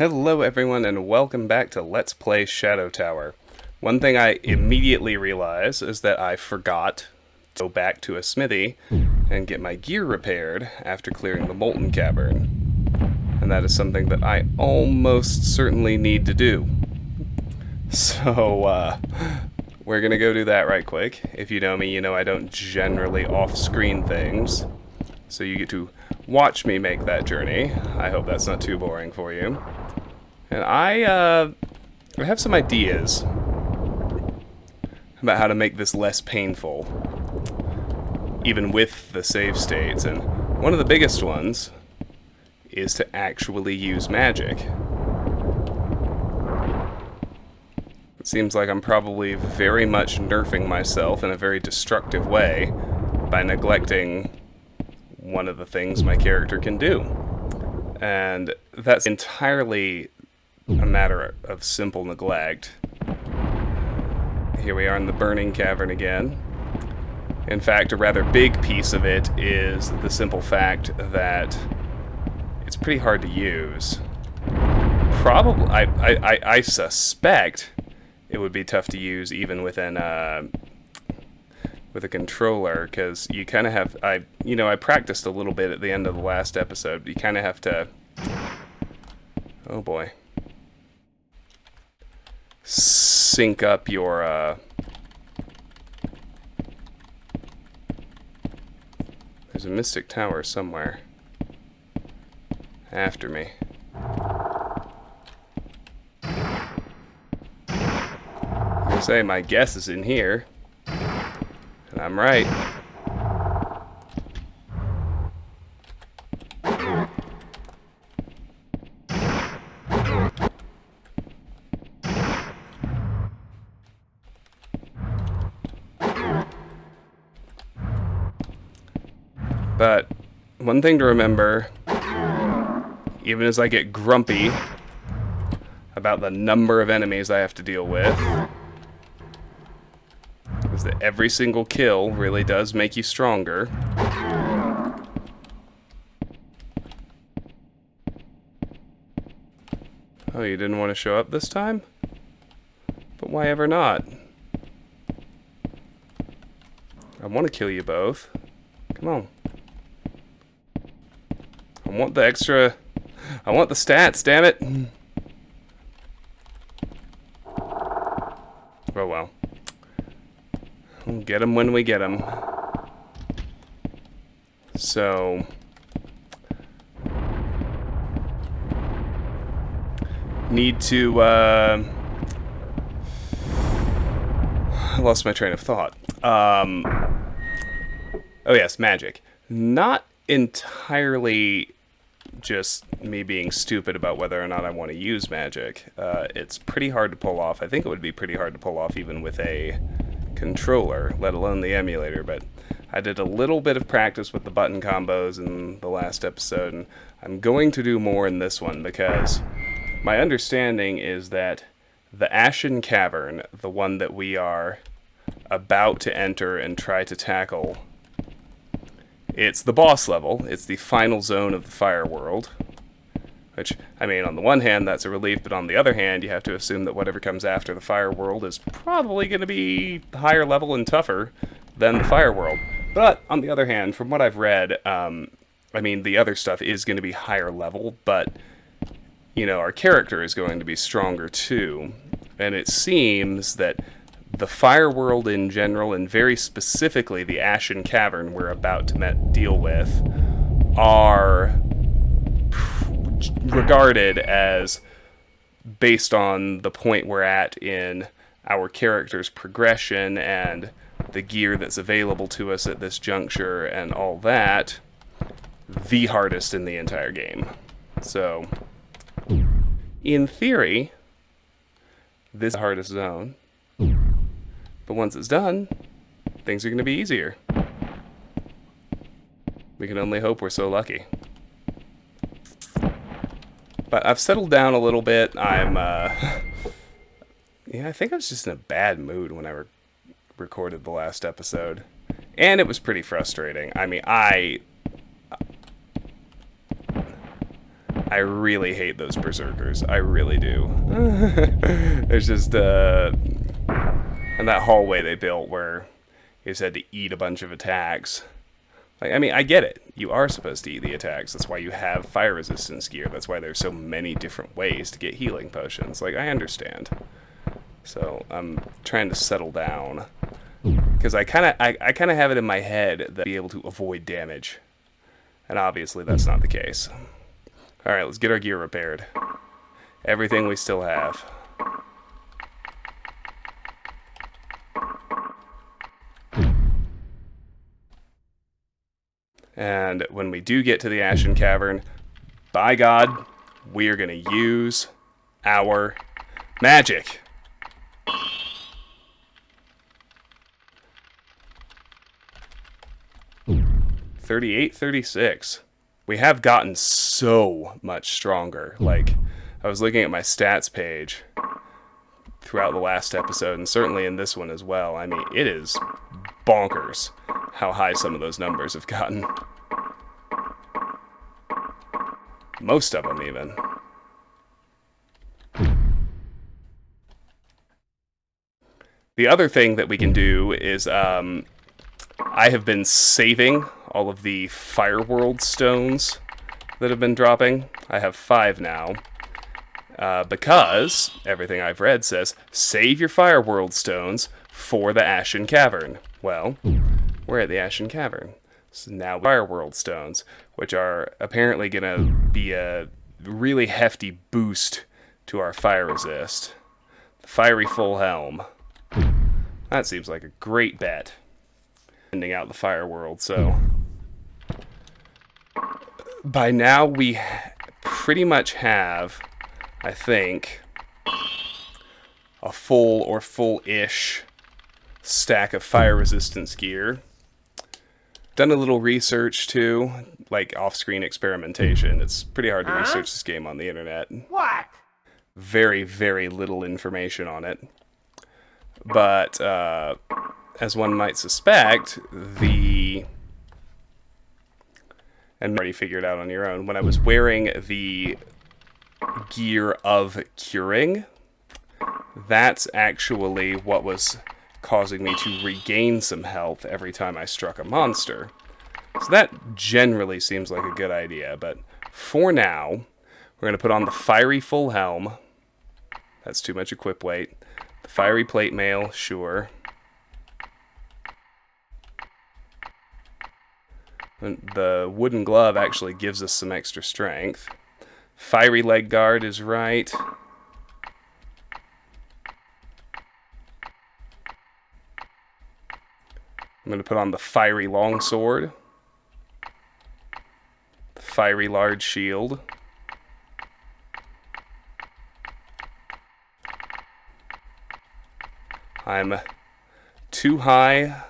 Hello everyone and welcome back to Let's Play Shadow Tower. One thing I immediately realized is that I forgot to go back to a smithy and get my gear repaired after clearing the Molten Cavern. And that is something that I almost certainly need to do. So, we're gonna go do that right quick. If you know me, you know I don't generally off-screen things. So you get to watch me make that journey. I hope that's not too boring for you. And I have some ideas about how to make this less painful, even with the save states. And one of the biggest ones is to actually use magic. It seems like I'm probably very much nerfing myself in a very destructive way by neglecting one of the things my character can do. And that's entirely a matter of simple neglect. Here we are in the Burning Cavern again. In fact, a rather big piece of it is the simple fact that it's pretty hard to use. Probably, I suspect it would be tough to use even within with a controller, because you kind of have, I practiced a little bit at the end of the last episode. You kind of have to, oh boy, sync up your, there's a Mystic Tower somewhere after me. I'm gonna say my guess is in here. And I'm right. But one thing to remember, even as I get grumpy about the number of enemies I have to deal with, is that every single kill really does make you stronger. Oh, you didn't want to show up this time? But why ever not? I want to kill you both. Come on. I want the extra... I want the stats, damn it! Oh well. We'll get them when we get them. So... need to, I lost my train of thought. Oh yes, magic. Not entirely just me being stupid about whether or not I want to use magic. It's pretty hard to pull off. I think it would be pretty hard to pull off even with a controller, let alone the emulator, but I did a little bit of practice with the button combos in the last episode, and I'm going to do more in this one, because my understanding is that the Ashen Cavern, the one that we are about to enter and try to tackle, it's the boss level. It's the final zone of the Fire World. Which, I mean, on the one hand, that's a relief, but on the other hand, you have to assume that whatever comes after the Fire World is probably going to be higher level and tougher than the Fire World. But, on the other hand, from what I've read, I mean, the other stuff is going to be higher level, but, you know, our character is going to be stronger too. And it seems that the Fire World in general, and very specifically the Ashen Cavern we're about to deal with, are regarded as, based on the point we're at in our character's progression and the gear that's available to us at this juncture and all that, the hardest in the entire game. So, in theory, this is the hardest zone. But once it's done, things are going to be easier. We can only hope we're so lucky. But I've settled down a little bit. I'm, yeah, I think I was just in a bad mood when I recorded the last episode. And it was pretty frustrating. I mean, I really hate those berserkers. I really do. There's just, and that hallway they built where you just had to eat a bunch of attacks. Like, I mean, I get it. You are supposed to eat the attacks. That's why you have fire resistance gear. That's why there's so many different ways to get healing potions. Like, I understand. So, I'm trying to settle down. Because I kind of have it in my head that I'll be able to avoid damage. And obviously that's not the case. Alright, let's get our gear repaired. Everything we still have. And when we do get to the Ashen Cavern, by God, we are going to use our magic. $38, $36. We have gotten so much stronger. Like, I was looking at my stats page throughout the last episode, and certainly in this one as well. I mean, it is bonkers how high some of those numbers have gotten. Most of them, even. The other thing that we can do is, I have been saving all of the Fireworld stones that have been dropping. I have 5 now. Because everything I've read says, save your Fireworld stones for the Ashen Cavern. Well, we're at the Ashen Cavern. So now Fireworld stones, which are apparently going to be a really hefty boost to our fire resist. The Fiery Full Helm. That seems like a great bet. Ending out the Fireworld, so... By now we pretty much have, I think, a full or full-ish stack of fire resistance gear. Done a little research too, like off-screen experimentation. It's pretty hard to research this game on the internet. What? Very, very little information on it. But, as one might suspect, and already figured out on your own, when I was wearing the gear of curing, that's actually what was causing me to regain some health every time I struck a monster. So that generally seems like a good idea, but for now, we're going to put on the Fiery Full Helm. That's too much equip weight. The Fiery Plate Mail, sure. The wooden glove actually gives us some extra strength. Fiery Leg Guard is right. I'm going to put on the Fiery Longsword. The Fiery Large Shield. I'm too high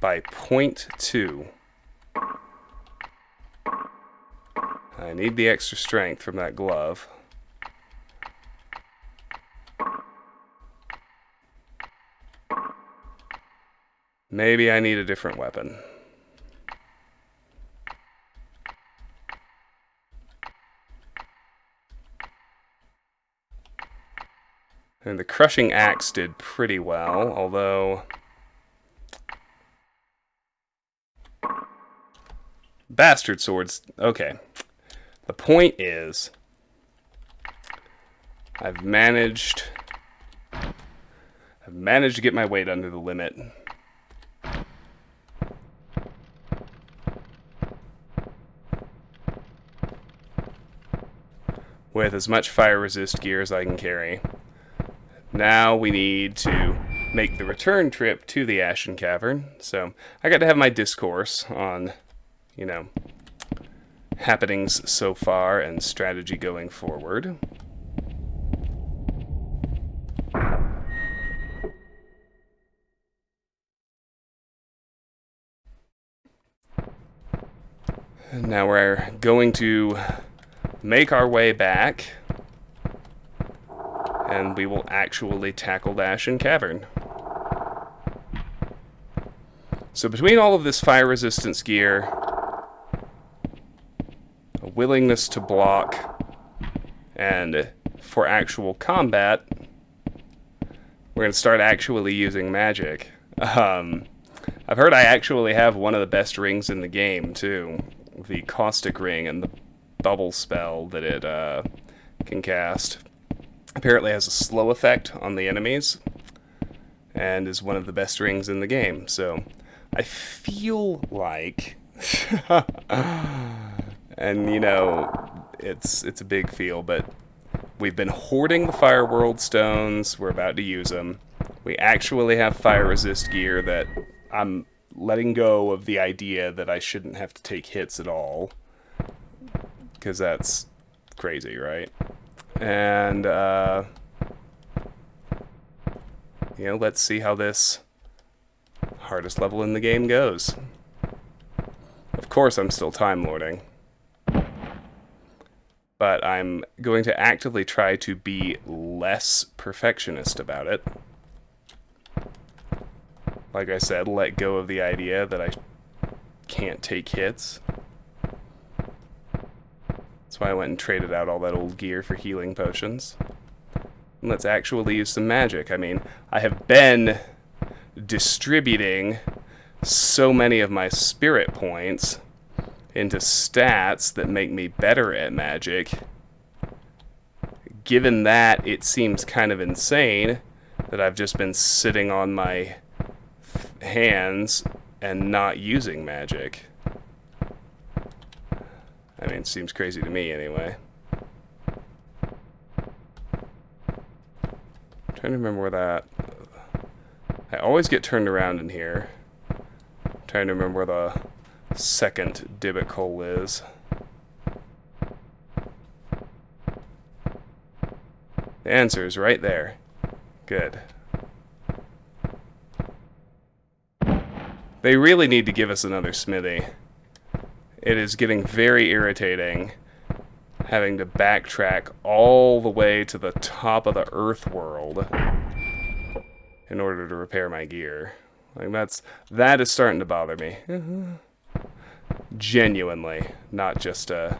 by 0.2. I need the extra strength from that glove. Maybe I need a different weapon. And the Crushing Axe did pretty well, although... Bastard Swords, okay. The point is, I've managed to get my weight under the limit. With as much fire resist gear as I can carry. Now we need to make the return trip to the Ashen Cavern. So I got to have my discourse on, you know, happenings so far and strategy going forward. And now we're going to make our way back, and we will actually tackle the Ashen Cavern. So between all of this fire resistance gear, a willingness to block, and for actual combat, we're going to start actually using magic. I've heard I actually have one of the best rings in the game, too. The Caustic Ring and the Bubble spell that it can cast. Apparently has a slow effect on the enemies, and is one of the best rings in the game. So I feel like, and you know, it's a big feel, but we've been hoarding the Fire World stones. We're about to use them. We actually have fire resist gear that I'm letting go of the idea that I shouldn't have to take hits at all, because that's crazy, right? And you know, let's see how this hardest level in the game goes. Of course, I'm still Time Lording, but I'm going to actively try to be less perfectionist about it. Like I said, let go of the idea that I can't take hits. That's why I went and traded out all that old gear for healing potions. And let's actually use some magic. I mean, I have been distributing so many of my spirit points into stats that make me better at magic. Given that, it seems kind of insane that I've just been sitting on my hands and not using magic. I mean, it seems crazy to me anyway. I'm trying to remember where that... I always get turned around in here. I'm trying to remember where the second divot hole is. The answer is right there. Good. They really need to give us another smithy. It is getting very irritating having to backtrack all the way to the top of the Earth world in order to repair my gear. Like that is starting to bother me. Genuinely, not just a,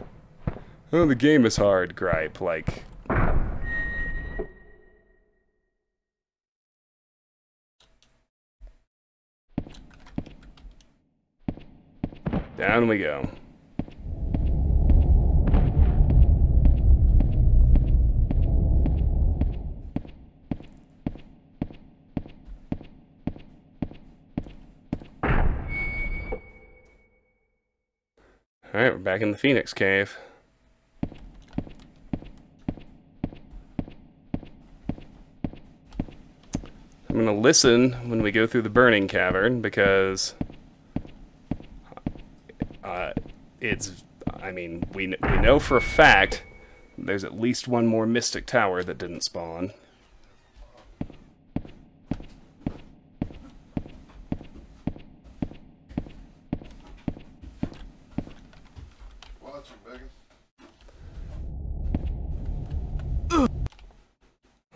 oh, the game is hard gripe. Like, down we go. Alright, we're back in the Phoenix Cave. I'm going to listen when we go through the Burning Cavern, because I mean, we know for a fact there's at least one more Mystic Tower that didn't spawn.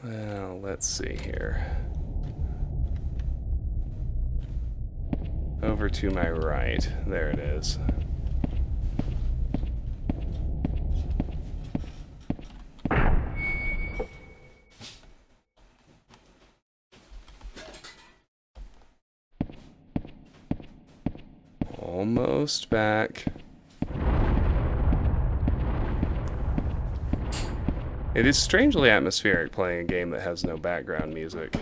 Well, let's see here. Over to my right. There it is. Almost back. It is strangely atmospheric playing a game that has no background music.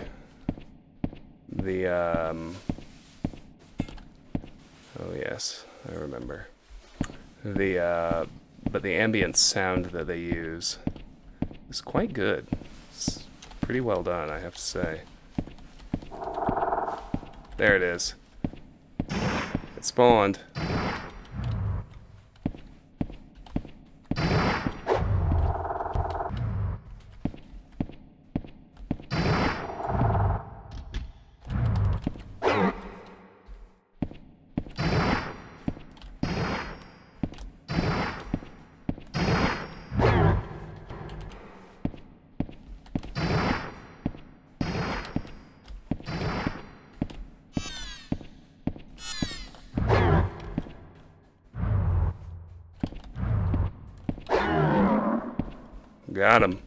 Oh yes, I remember. But the ambient sound that they use is quite good. It's pretty well done, I have to say. There it is. It spawned. Got him.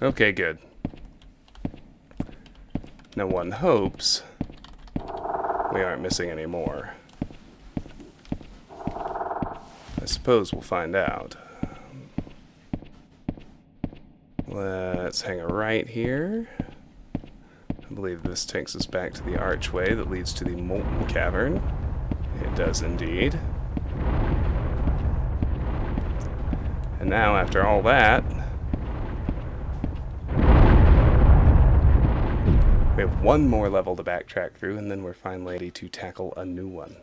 Okay, good. No one hopes we aren't missing any more. I suppose we'll find out. Let's hang a right here. I believe this takes us back to the archway that leads to the Molten Cavern. It does indeed. And now, after all that, we have one more level to backtrack through, and then we're finally ready to tackle a new one.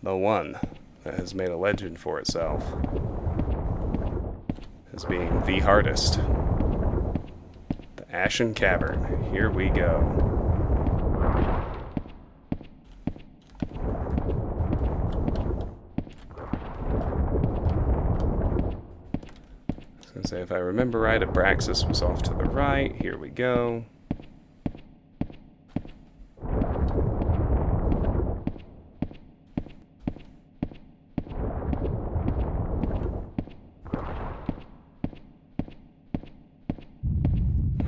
The one that has made a legend for itself as being the hardest. The Ashen Cavern. Here we go. I was going to say, if I remember right, Abraxas was off to the right. Here we go.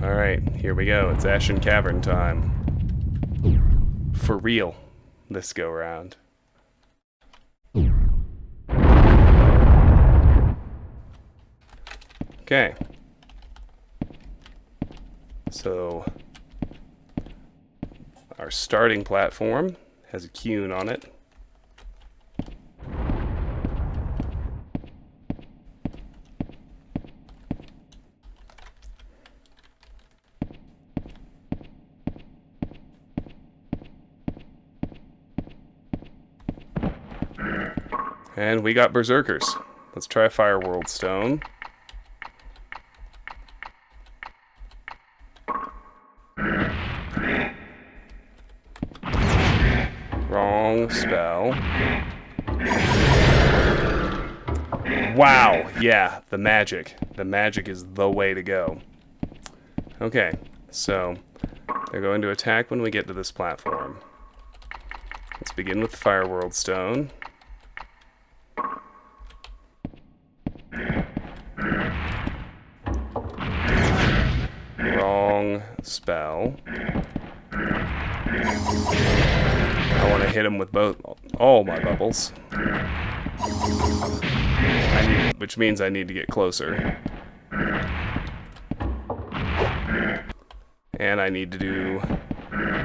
Alright, here we go. It's Ashen Cavern time. For real, this go round. Okay. So, our starting platform has a queue on it. And we got Berserkers. Let's try Fireworld Stone. Wrong spell. Wow, yeah, the magic. The magic is the way to go. Okay, so they're going to attack when we get to this platform. Let's begin with the Fireworld Stone. Wrong spell. I want to hit him with all my bubbles. Which means I need to get closer. And I need to do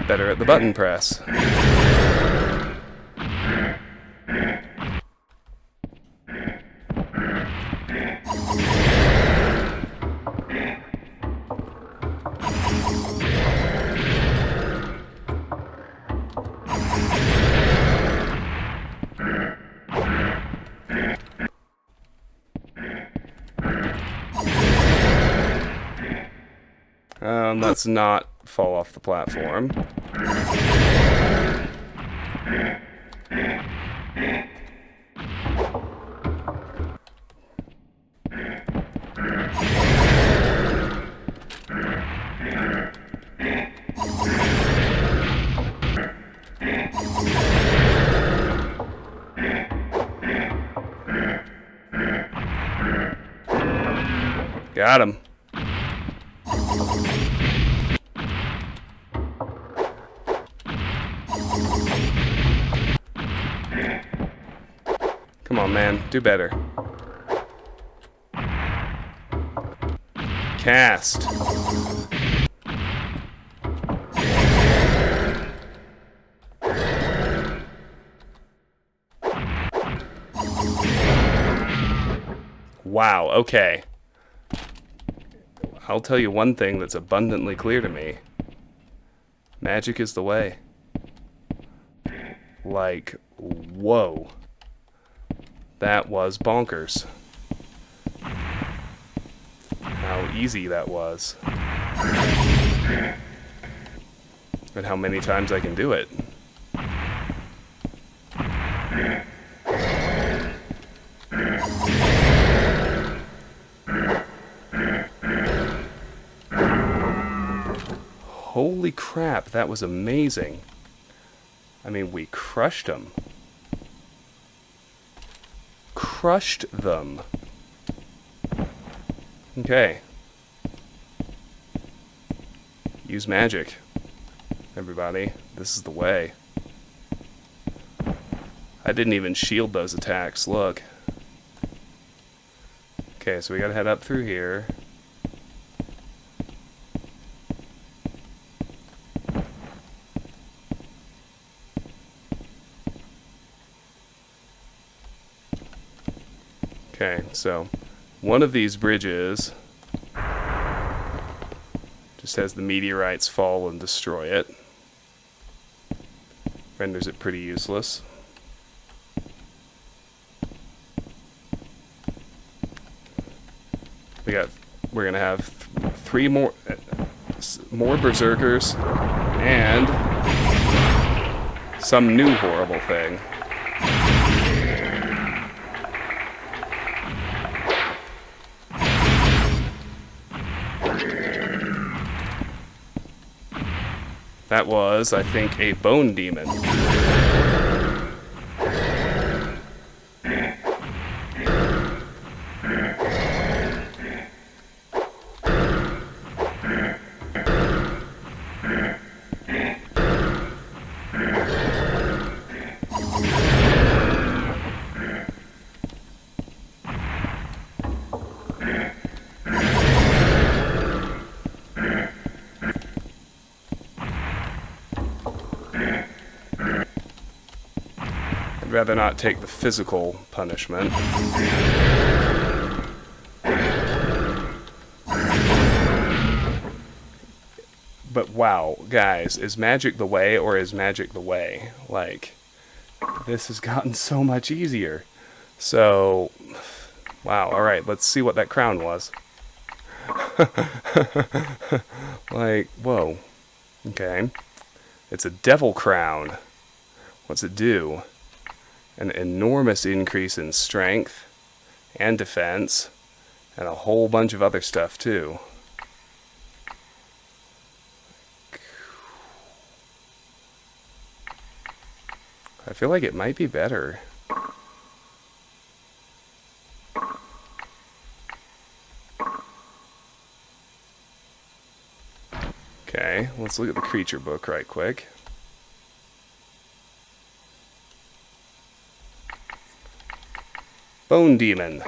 better at the button press. Let's not fall off the platform. Got him. Come on, man. Do better. Cast. Wow, okay. I'll tell you one thing that's abundantly clear to me. Magic is the way. Like, whoa. That was bonkers. How easy that was. And how many times I can do it. Holy crap, that was amazing. I mean, we crushed them. Crushed them. Okay. Use magic. Everybody, this is the way. I didn't even shield those attacks, look. Okay, so we gotta head up through here. Okay, so one of these bridges just has the meteorites fall and destroy it. Renders it pretty useless. We're gonna have three more berserkers and some new horrible thing. That was, I think, a bone demon. I'd rather not take the physical punishment. But wow, guys, is magic the way or is magic the way? Like, this has gotten so much easier. So, wow, alright, let's see what that crown was. Like, whoa. Okay. It's a devil crown. What's it do? An enormous increase in strength and defense, and a whole bunch of other stuff too. I feel like it might be better. Okay, let's look at the creature book right quick. Bone Demon.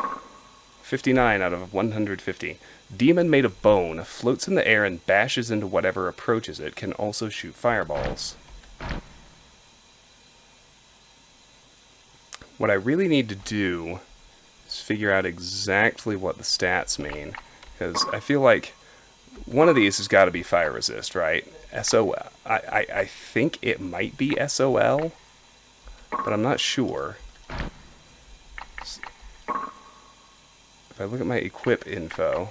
59 out of 150. Demon made of bone, floats in the air and bashes into whatever approaches it, can also shoot fireballs. What I really need to do is figure out exactly what the stats mean, because I feel like one of these has got to be fire resist, right? SOL. I think it might be SOL, but I'm not sure. If I look at my equip info,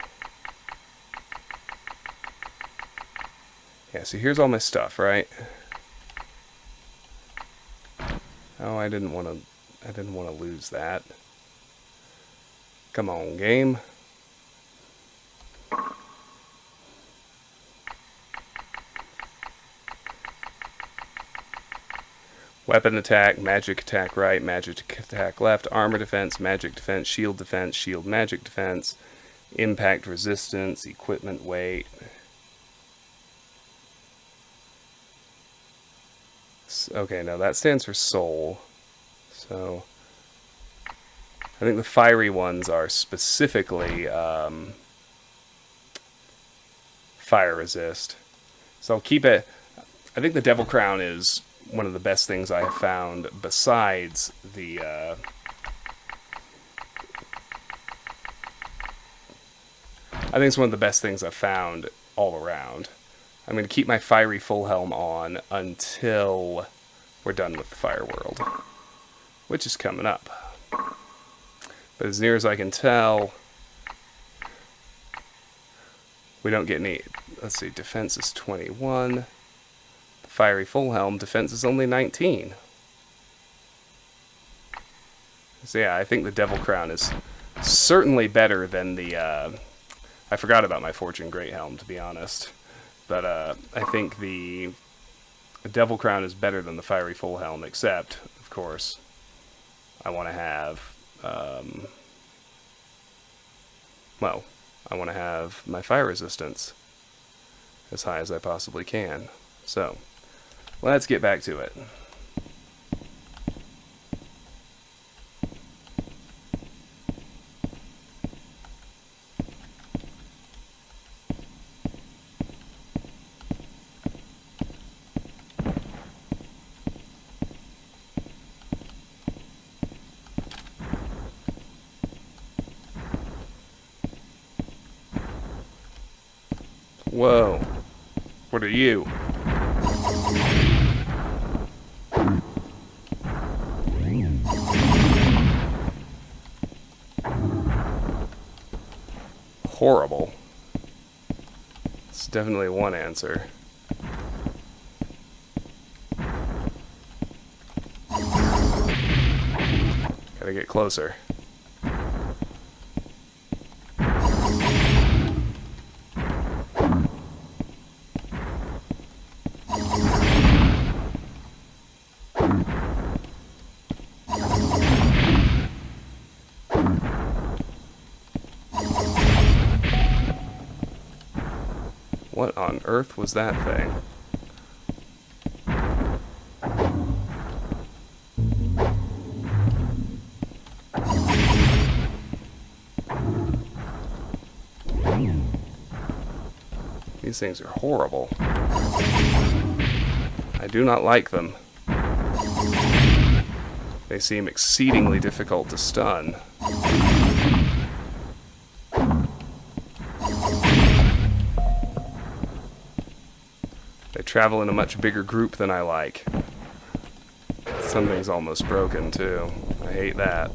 yeah, so here's all my stuff, right? Oh, I didn't want to lose that. Come on, game. Weapon attack, magic attack right, magic attack left, armor defense, magic defense, shield magic defense, impact resistance, equipment weight. Okay, now that stands for soul. So I think the fiery ones are specifically fire resist. So I'll keep it. I think the Devil Crown is one of the best things I have found besides the I think it's one of the best things I've found all around. I'm going to keep my fiery full helm on until we're done with the fire world, which is coming up. But as near as I can tell, we don't get any. Let's see, defense is 21. Fiery full helm, defense is only 19. So yeah, I think the Devil Crown is certainly better than the, I forgot about my Fortune Great Helm, to be honest. But I think the A Devil Crown is better than the Fiery Full Helm, except, of course, I want to have, well, I want to have my fire resistance as high as I possibly can. So, let's get back to it. Whoa. What are you? Horrible. It's definitely one answer. Gotta get closer. What on earth was that thing? These things are horrible. I do not like them. They seem exceedingly difficult to stun. They travel in a much bigger group than I like. Something's almost broken, too. I hate that.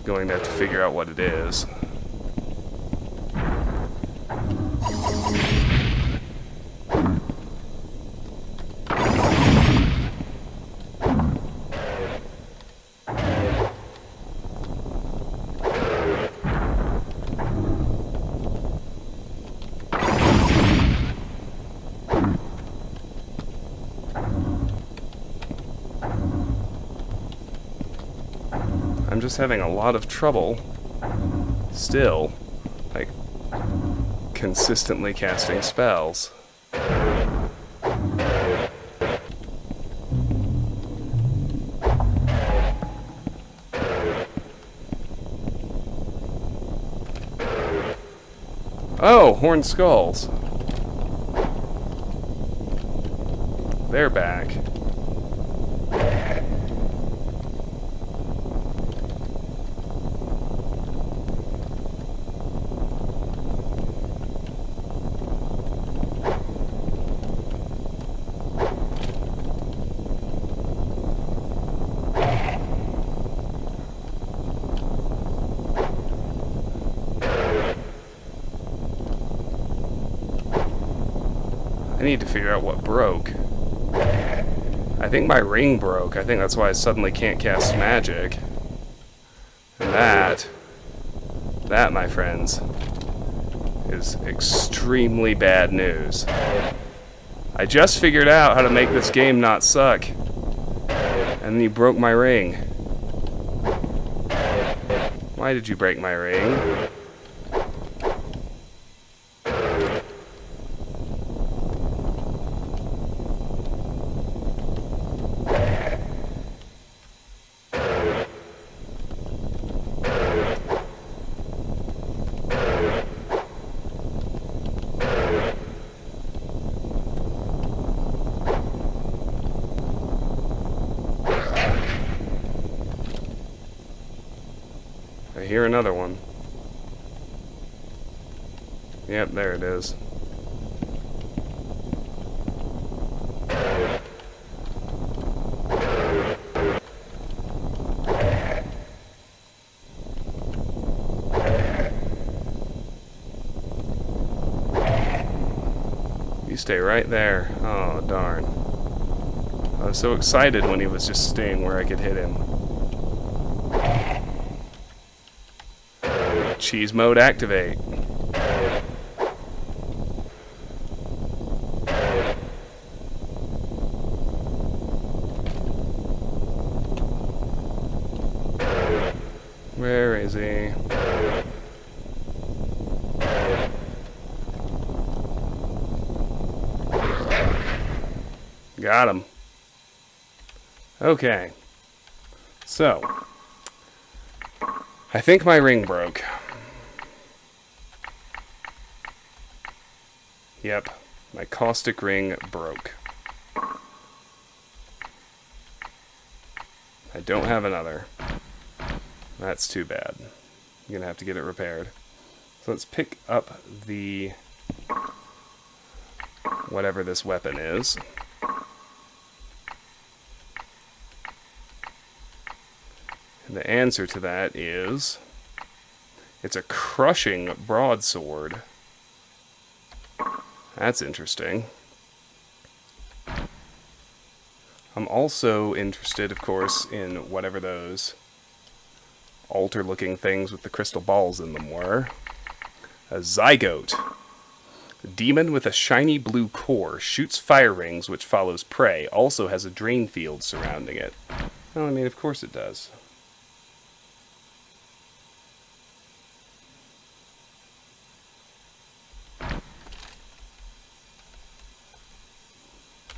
Going to have to figure out what it is. I'm just having a lot of trouble still, like, consistently casting spells. Oh, horned skulls. They're back. I need to figure out what broke. I think my ring broke. I think that's why I suddenly can't cast magic. And that, my friends, is extremely bad news. I just figured out how to make this game not suck. And then you broke my ring. Why did you break my ring? I hear another one. Yep, there it is. You stay right there. Oh, darn. I was so excited when he was just staying where I could hit him. Cheese mode activate. crazy. Got him. Okay. So, I think my ring broke. Yep, my caustic ring broke. I don't have another. That's too bad. I'm gonna have to get it repaired. So let's pick up the... whatever this weapon is. And the answer to that is... it's a crushing broadsword. That's interesting. I'm also interested, of course, in whatever those altar-looking things with the crystal balls in them were. A zygote. A demon with a shiny blue core. Shoots fire rings, which follows prey. Also has a drain field surrounding it. Well, I mean, of course it does.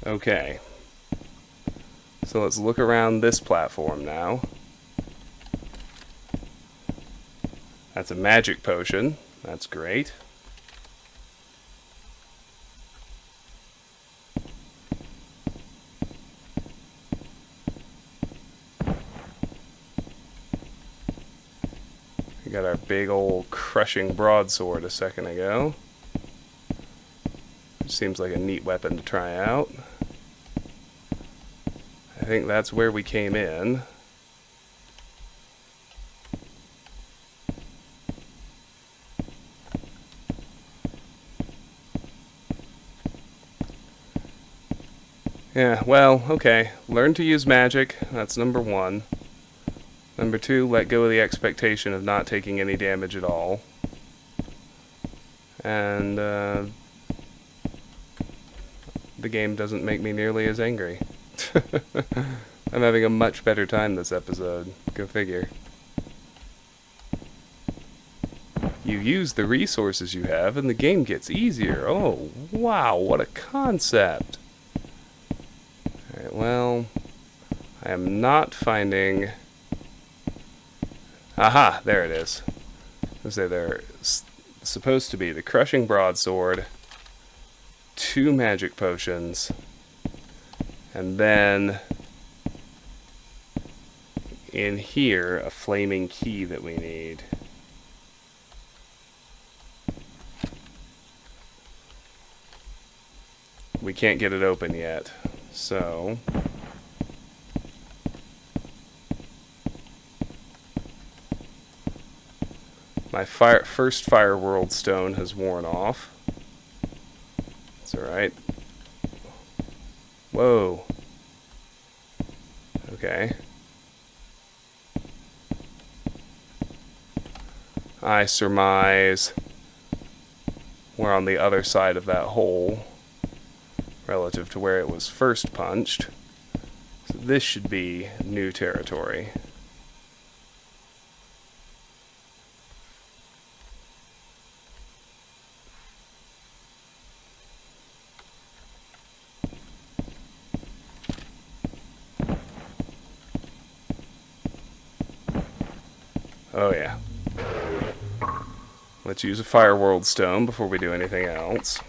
Okay. So let's look around this platform now. That's a magic potion. That's great. We got our big old crushing broadsword a second ago. Which seems like a neat weapon to try out. I think that's where we came in. Yeah, well, okay. Learn to use magic. That's number 1. Number 2, let go of the expectation of not taking any damage at all. And, the game doesn't make me nearly as angry. I'm having a much better time this episode. Go figure. You use the resources you have and the game gets easier. Oh, wow, what a concept. Alright, well, I am not finding... Aha, there it is. I say they're supposed to be the crushing broadsword, 2 magic potions, and then in here a flaming key that we need. We can't get it open yet, so my first Fire World stone has worn off. It's alright. Whoa. Okay. I surmise we're on the other side of that hole relative to where it was first punched. So this should be new territory. Oh yeah. Let's use a Fire World stone before we do anything else.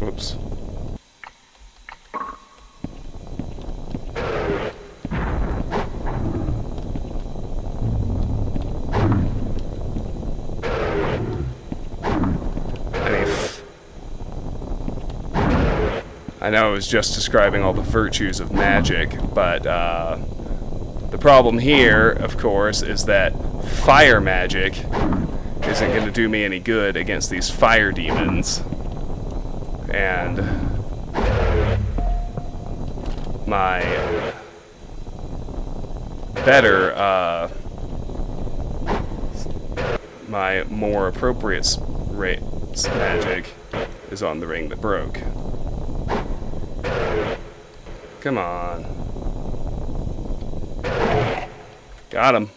Whoops. I know I was just describing all the virtues of magic, but the problem here, of course, is that fire magic isn't going to do me any good against these fire demons. And my better my more appropriate magic is on the ring that broke. Come on. Got him.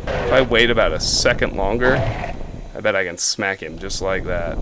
If I wait about a second longer, I bet I can smack him just like that.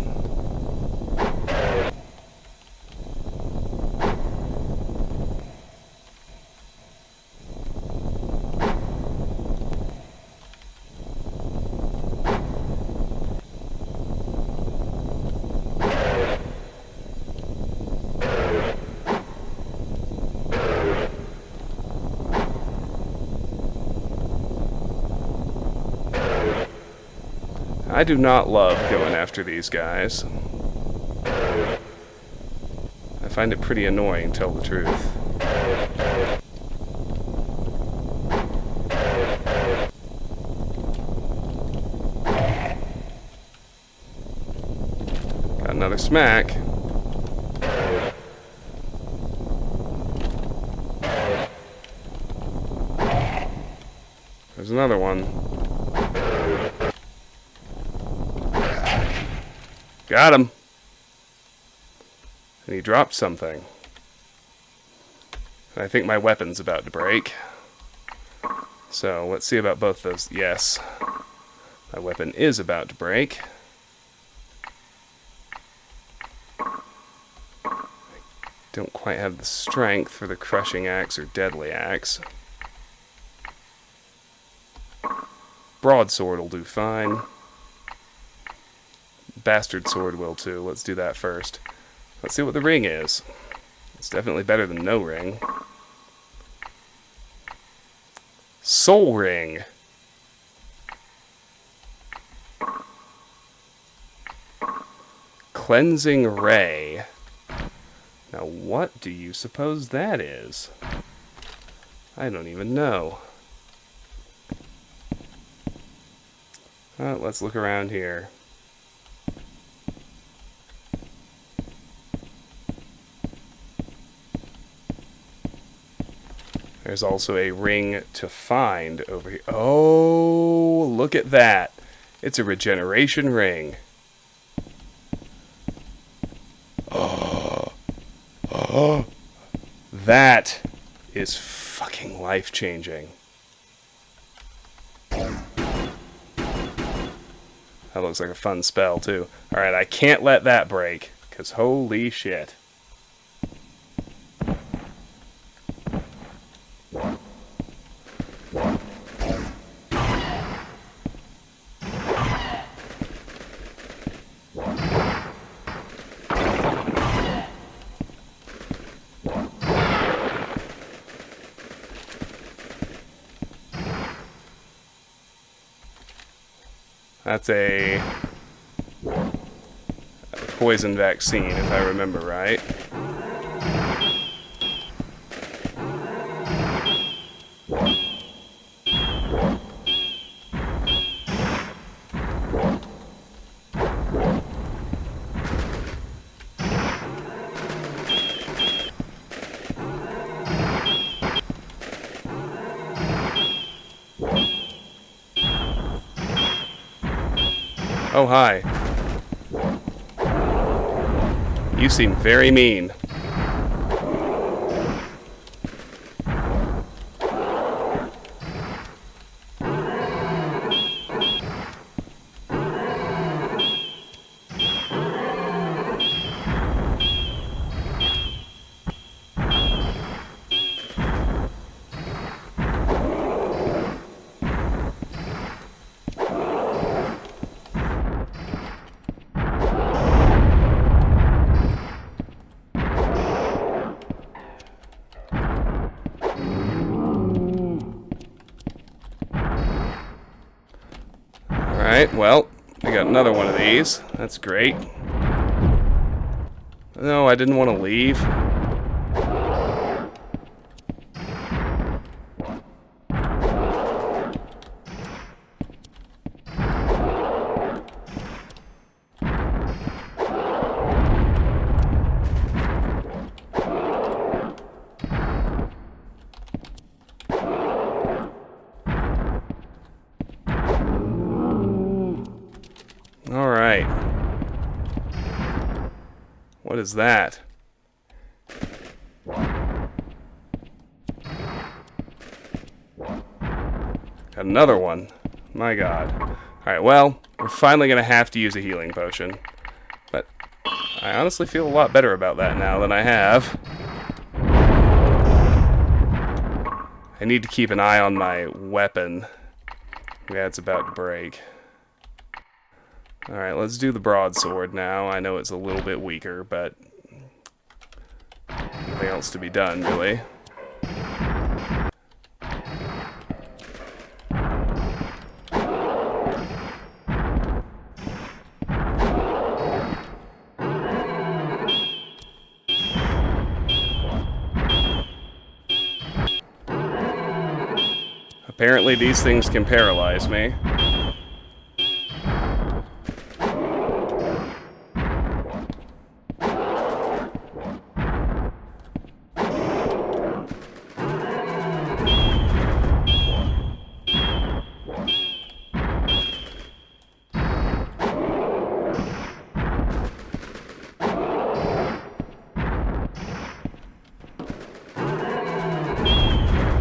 I do not love going after these guys. I find it pretty annoying, to tell the truth. Got another smack. There's another one. Got him! And he dropped something. And I think my weapon's about to break. So, let's see about both those. Yes. My weapon is about to break. I don't quite have the strength for the crushing axe or deadly axe. Broadsword will do fine. Bastard sword will too. Let's do that first. Let's see what the ring is. It's definitely better than no ring. Soul ring. Cleansing ray. Now what do you suppose that is? I don't even know. Let's look around here. There's also a ring to find over here. Oh, look at that. It's a regeneration ring. Oh, that is fucking life-changing. That looks like a fun spell, too. Alright, I can't let that break, because holy shit. That's a poison vaccine, if I remember right. Oh, hi. You seem very mean. Alright, well, we got another one of these. That's great. No, I didn't want to leave. What is that? Got another one. My god. Alright, well, we're finally going to have to use a healing potion. But I honestly feel a lot better about that now than I have. I need to keep an eye on my weapon. Yeah, it's about to break. Alright, let's do the broadsword now. I know it's a little bit weaker, but nothing else to be done, really. Apparently these things can paralyze me.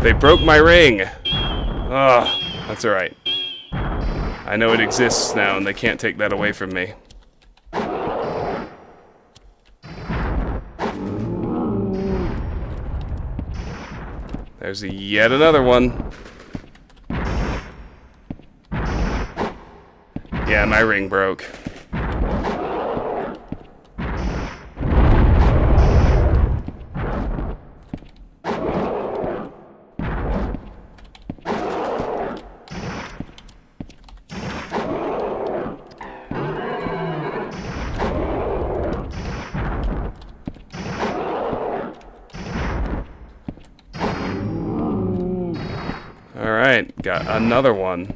They broke my ring! Ugh, that's alright. I know it exists now and they can't take that away from me. There's yet another one. Yeah, my ring broke. Alright, got another one.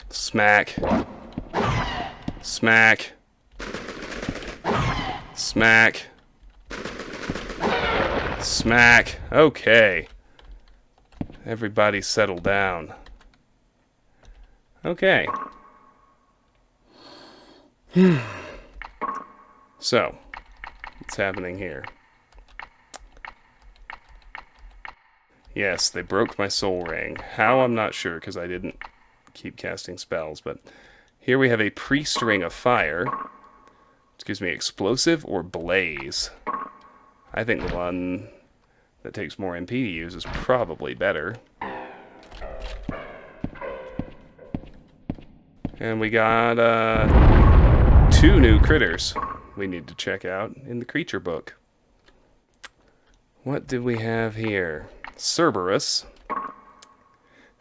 Smack. Smack. Smack. Smack. Okay. Everybody settle down. Okay. So, what's happening here? Yes, they broke my soul ring. How, I'm not sure, because I didn't keep casting spells, but here we have a priest ring of fire. Excuse me, explosive or blaze? I think the one that takes more MP to use is probably better. And we got 2 new critters we need to check out in the creature book. What did we have here? Cerberus.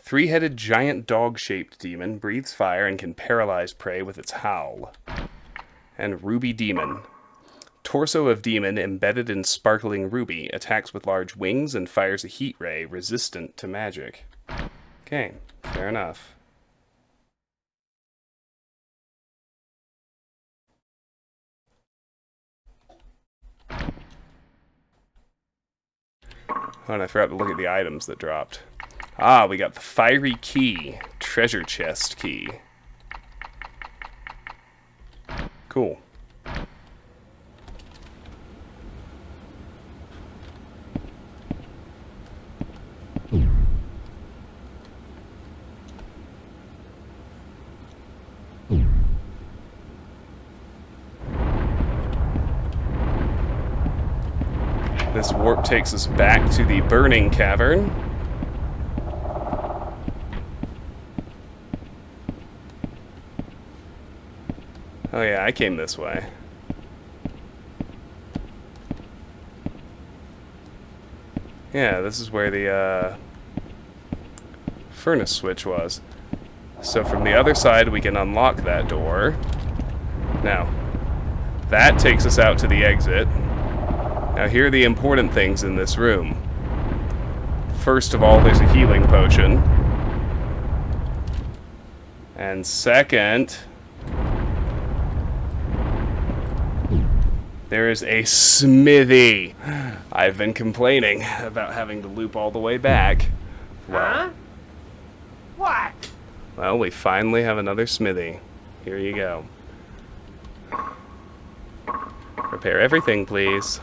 3-headed giant dog-shaped demon, breathes fire and can paralyze prey with its howl. And Ruby Demon. Torso of demon embedded in sparkling ruby, attacks with large wings and fires a heat ray resistant to magic. Okay, fair enough. Oh, and I forgot to look at the items that dropped. Ah, we got the Fiery Key, treasure chest key. Cool. This warp takes us back to the Burning Cavern. Oh yeah, I came this way. Yeah, this is where the furnace switch was. So from the other side we can unlock that door. Now, that takes us out to the exit. Now here are the important things in this room. First of all, there's a healing potion. And second, there is a smithy. I've been complaining about having to loop all the way back. Huh? What? Well, we finally have another smithy. Here you go. Repair everything, please.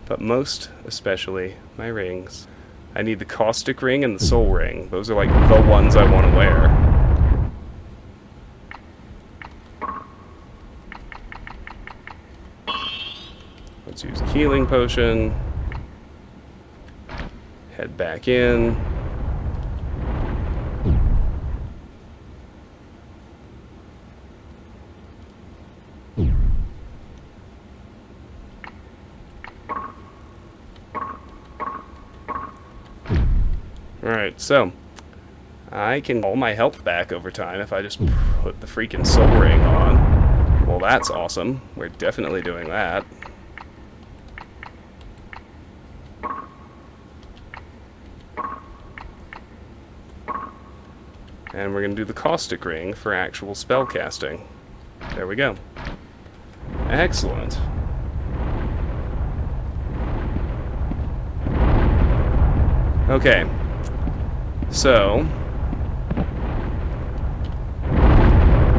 But most especially, my rings. I need the caustic ring and the soul ring. Those are like the ones I want to wear. Let's use healing potion. Head back in. Alright, so I can get all my health back over time if I just put the freaking soul ring on. Well, that's awesome. We're definitely doing that. And we're going to do the caustic ring for actual spell casting. There we go. Excellent. Okay. So,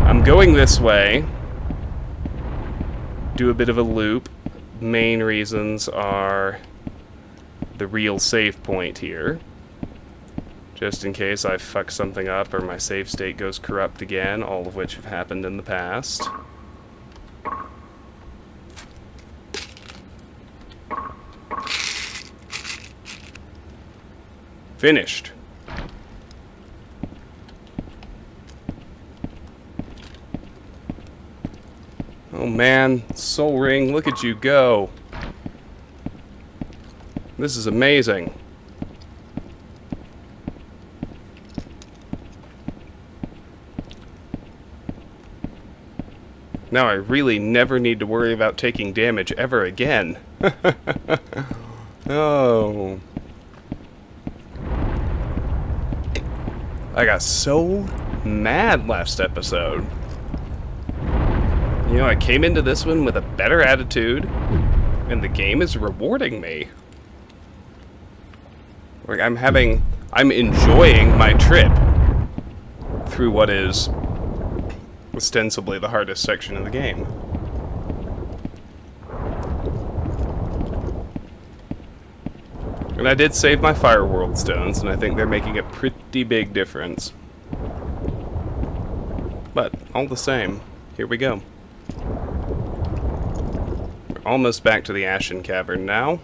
I'm going this way. Do a bit of a loop. Main reasons are the real save point here. Just in case I fuck something up or my save state goes corrupt again, all of which have happened in the past. Finished. Oh man, Soul Ring, look at you go. This is amazing. Now I really never need to worry about taking damage ever again. Oh. I got so mad last episode. You know, I came into this one with a better attitude, and the game is rewarding me. Like, I'm enjoying my trip through what is ostensibly the hardest section of the game. And I did save my Fire World stones, and I think they're making a pretty big difference. But, all the same, here we go. We're almost back to the Ashen Cavern now.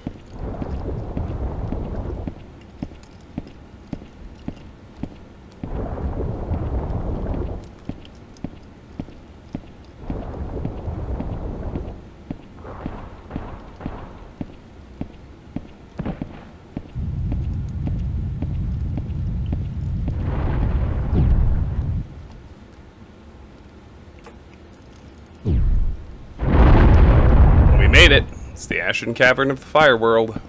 Made it. It's the Ashen Cavern of the Fire World.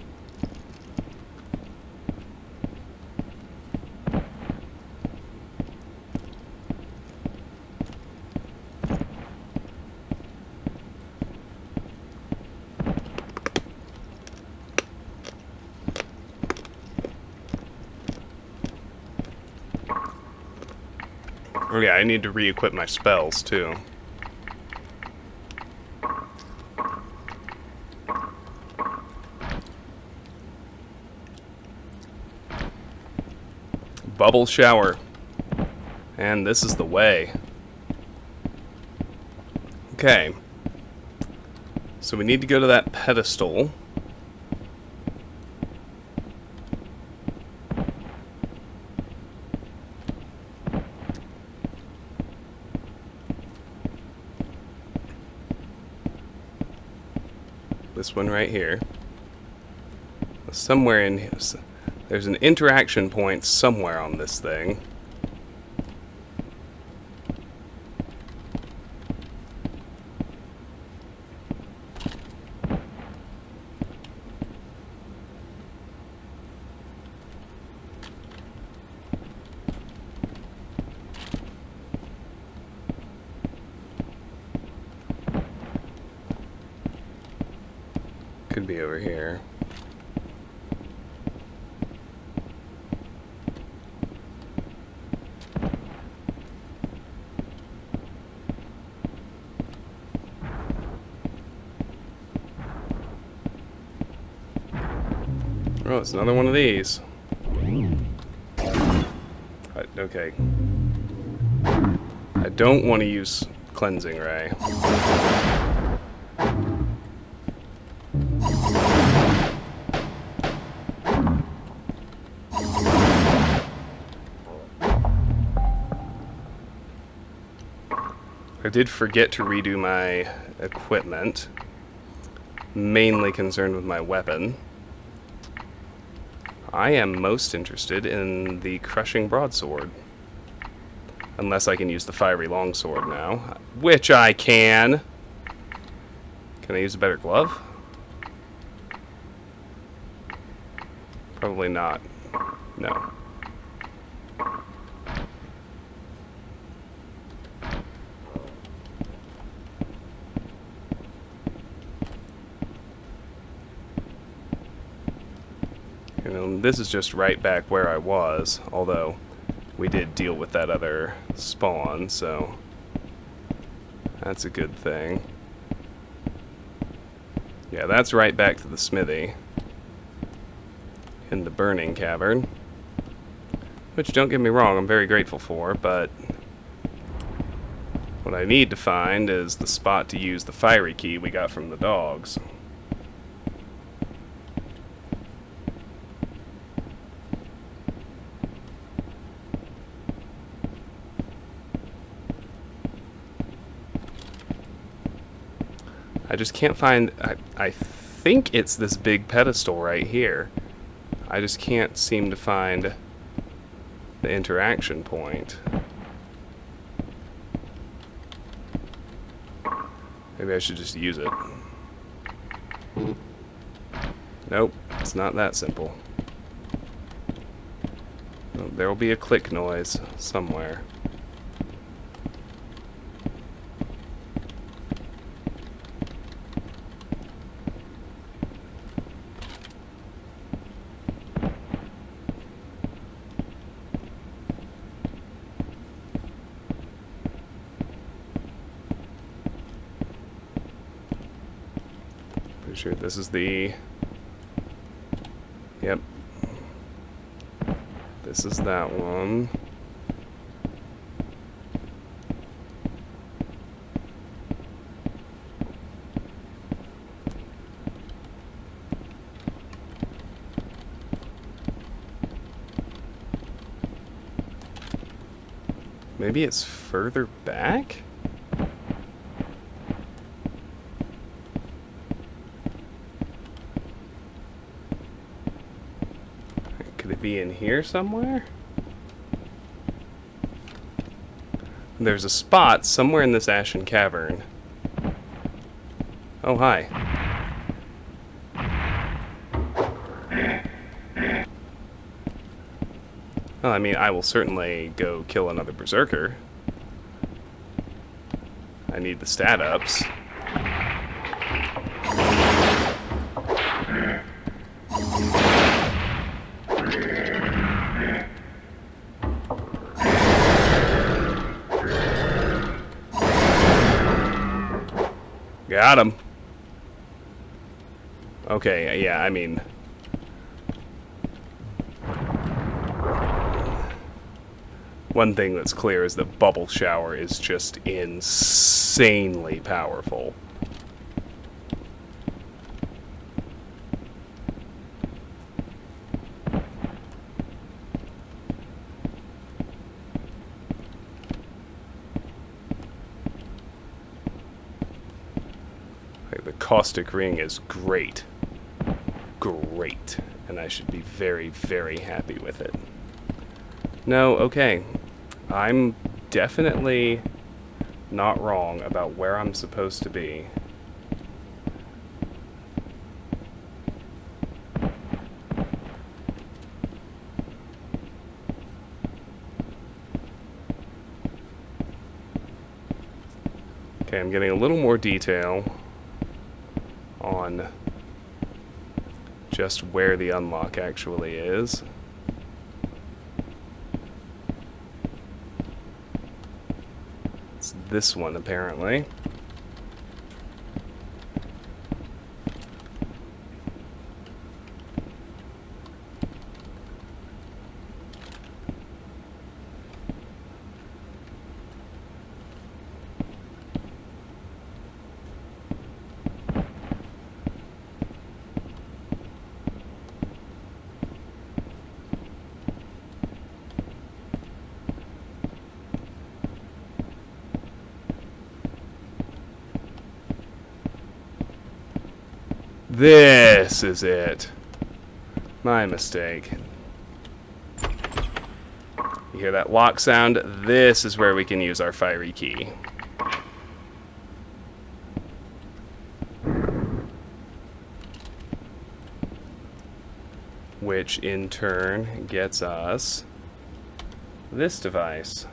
Oh yeah, I need to re-equip my spells too. Bubble shower. And this is the way. Okay. So we need to go to that pedestal. This one right here. Somewhere in here. There's an interaction point somewhere on this thing. Could be over here. Oh, it's another one of these. Okay. I don't want to use Cleansing Ray. I did forget to redo my equipment. Mainly concerned with my weapon. I am most interested in the Crushing Broadsword. Unless I can use the Fiery Longsword now. Which I can! Can I use a better glove? Probably not. No. You know, this is just right back where I was, although we did deal with that other spawn, so that's a good thing. Yeah, that's right back to the smithy in the Burning Cavern, which, don't get me wrong, I'm very grateful for, but what I need to find is the spot to use the fiery key we got from the dogs. I just can't find... I think it's this big pedestal right here. I just can't seem to find the interaction point. Maybe I should just use it. Nope, it's not that simple. Oh, there will be a click noise somewhere. Sure, this is the... Yep. This is that one. Maybe it's further back? Could it be in here somewhere? There's a spot somewhere in this Ashen Cavern. Oh, hi. Well, I mean, I will certainly go kill another berserker. I need the stat ups. Got him. Okay, yeah, I mean... One thing that's clear is that Bubble Shower is just insanely powerful. The Caustic Ring is great. Great. And I should be very, very happy with it. No, okay. I'm definitely not wrong about where I'm supposed to be. Okay, I'm getting a little more detail on just where the unlock actually is. It's this one, apparently. This is it. My mistake. You hear that lock sound? This is where we can use our fiery key. Which in turn gets us this device.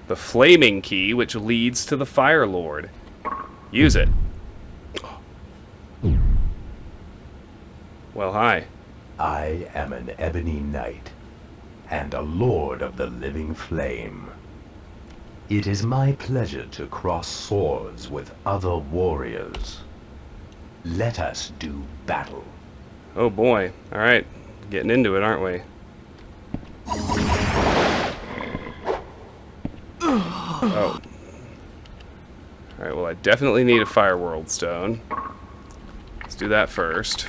The flaming key, which leads to the Fire Lord. Use it. Well, hi. I am an Ebony Knight, and a Lord of the Living Flame. It is my pleasure to cross swords with other warriors. Let us do battle. Oh boy. Alright. Getting into it, aren't we? Oh. Alright, well I definitely need a Fire World Stone. Let's do that first.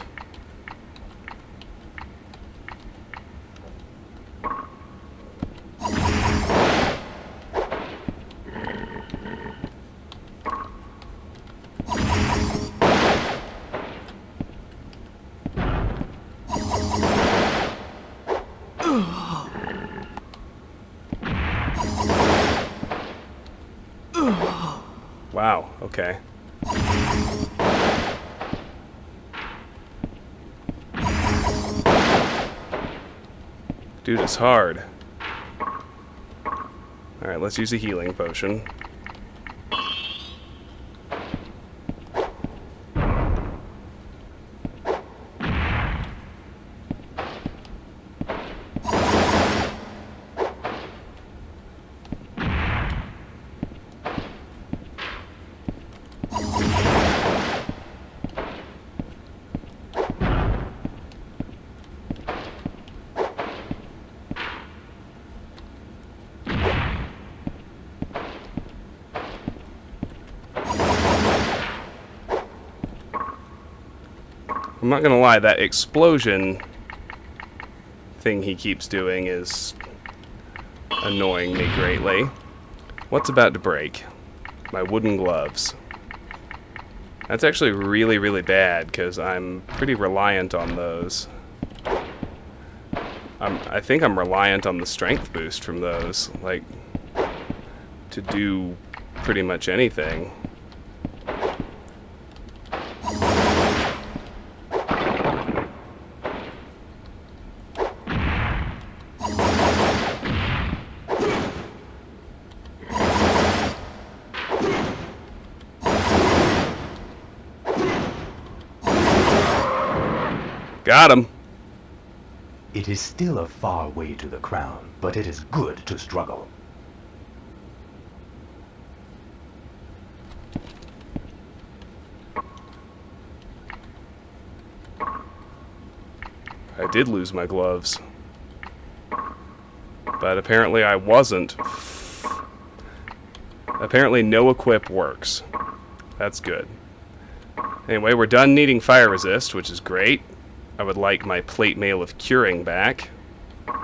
Wow, okay. Dude, it's hard. Alright, let's use a healing potion. I'm not gonna lie, that explosion thing he keeps doing is annoying me greatly. What's about to break? My wooden gloves. That's actually really, really bad, because I'm pretty reliant on those. I think I'm reliant on the strength boost from those, like, to do pretty much anything. Got him. It is still a far way to the crown, but it is good to struggle. I did lose my gloves. But apparently I wasn't. Apparently no equip works. That's good. Anyway, we're done needing fire resist, which is great. I would like my plate mail of curing back. I'm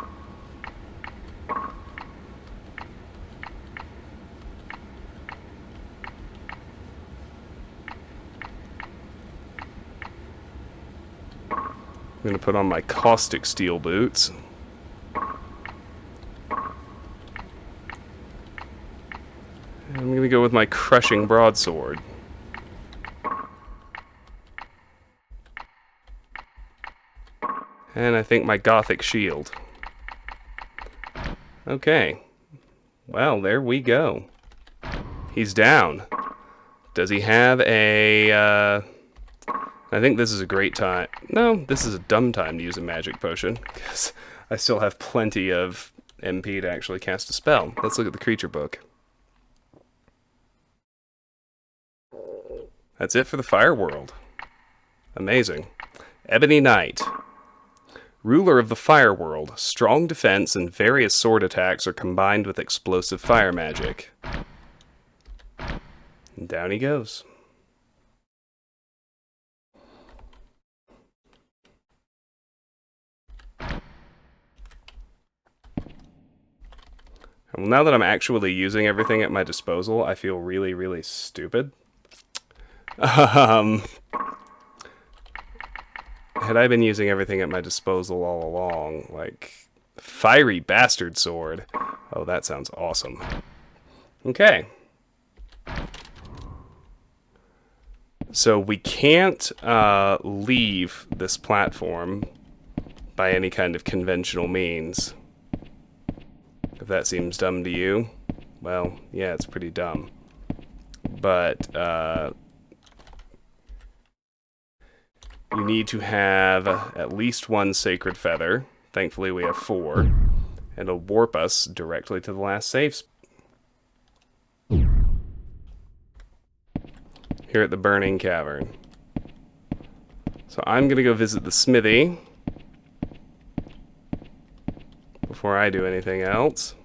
going to put on my caustic steel boots. And I'm going to go with my crushing broadsword. And I think my gothic shield. Okay. Well, there we go. He's down. Does he have a... I think this is a great time. No, this is a dumb time to use a magic potion, because I still have plenty of MP to actually cast a spell. Let's look at the creature book. That's it for the Fire World. Amazing. Ebony Knight. Ruler of the Fire World. Strong defense and various sword attacks are combined with explosive fire magic. And down he goes. Well, now that I'm actually using everything at my disposal, I feel really, really stupid. Had I been using everything at my disposal all along, like Fiery Bastard Sword. Oh, that sounds awesome. Okay. So we can't leave this platform by any kind of conventional means. If that seems dumb to you, well, yeah, it's pretty dumb. But you need to have at least one sacred feather. Thankfully, we have 4. And it'll warp us directly to the last save spot. Here at the Burning Cavern. So I'm going to go visit the smithy before I do anything else.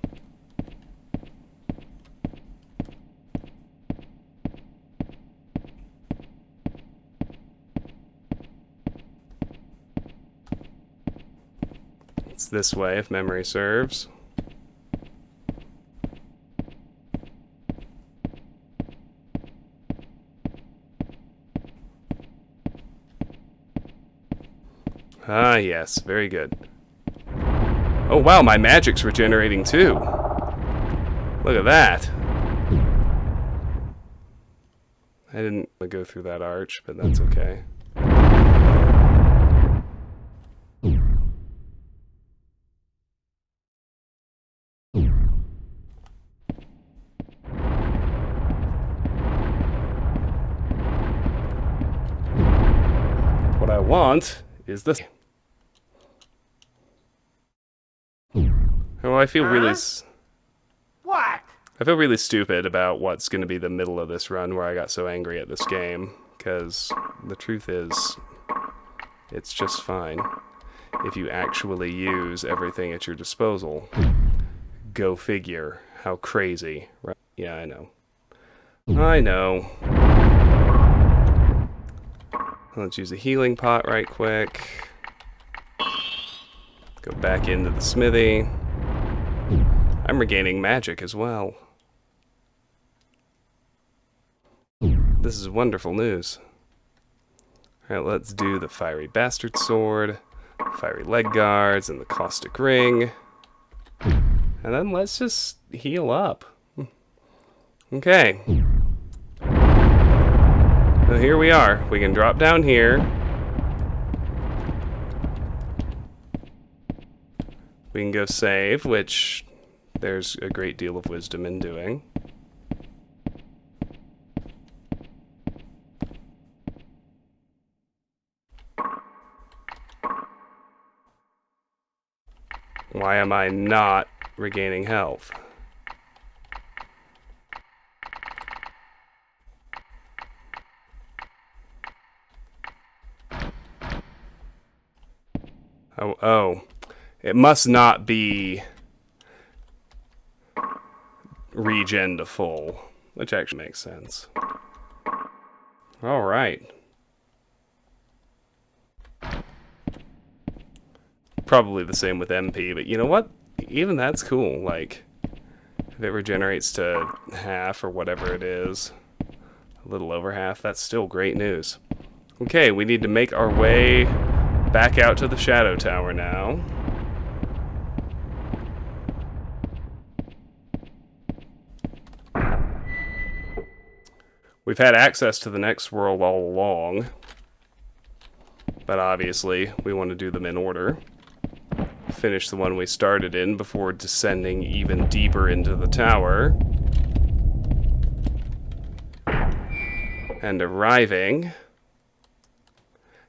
It's this way, if memory serves. Ah, yes, very good. Oh wow, my magic's regenerating too. Look at that. I didn't go through that arch, but that's okay. What I want is this. Oh, I feel really... What? I feel really stupid about what's going to be the middle of this run where I got so angry at this game. Because the truth is, it's just fine if you actually use everything at your disposal. Go figure. How crazy. Right? Yeah, I know. I know. Let's use a healing pot right quick. Go back into the smithy. I'm regaining magic as well. This is wonderful news. Alright, let's do the Fiery Bastard Sword, Fiery Leg Guards, and the Caustic Ring. And then let's just heal up. Okay. So here we are. We can drop down here. We can go save, which there's a great deal of wisdom in doing. Why am I not regaining health? Oh. It must not be regen to full, which actually makes sense. Alright. Probably the same with MP, but you know what? Even that's cool. Like, if it regenerates to half or whatever it is, a little over half, that's still great news. Okay, we need to make our way back out to the Shadow Tower now. We've had access to the next world all along, but obviously we want to do them in order. Finish the one we started in before descending even deeper into the tower. and arriving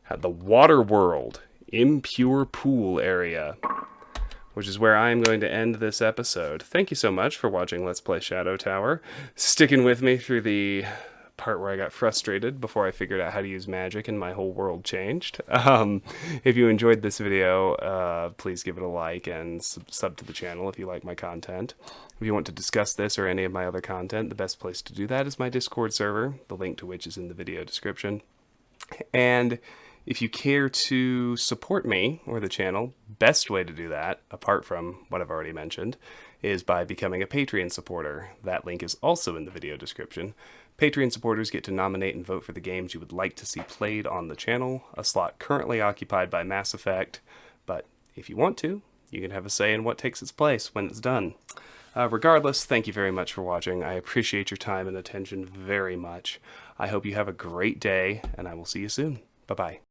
at the Water World Impure Pool area, which is where I'm going to end this episode. Thank you so much for watching Let's Play Shadow Tower, sticking with me through the part where I got frustrated before I figured out how to use magic and my whole world changed. If you enjoyed this video, please give it a like and sub to the channel if you like my content. If you want to discuss this or any of my other content, the best place to do that is my Discord server, the link to which is in the video description. And if you care to support me or the channel, best way to do that, apart from what I've already mentioned, is by becoming a Patreon supporter. That link is also in the video description. Patreon supporters get to nominate and vote for the games you would like to see played on the channel, a slot currently occupied by Mass Effect, but if you want to, you can have a say in what takes its place when it's done. Regardless, thank you very much for watching. I appreciate your time and attention very much. I hope you have a great day, and I will see you soon. Bye-bye.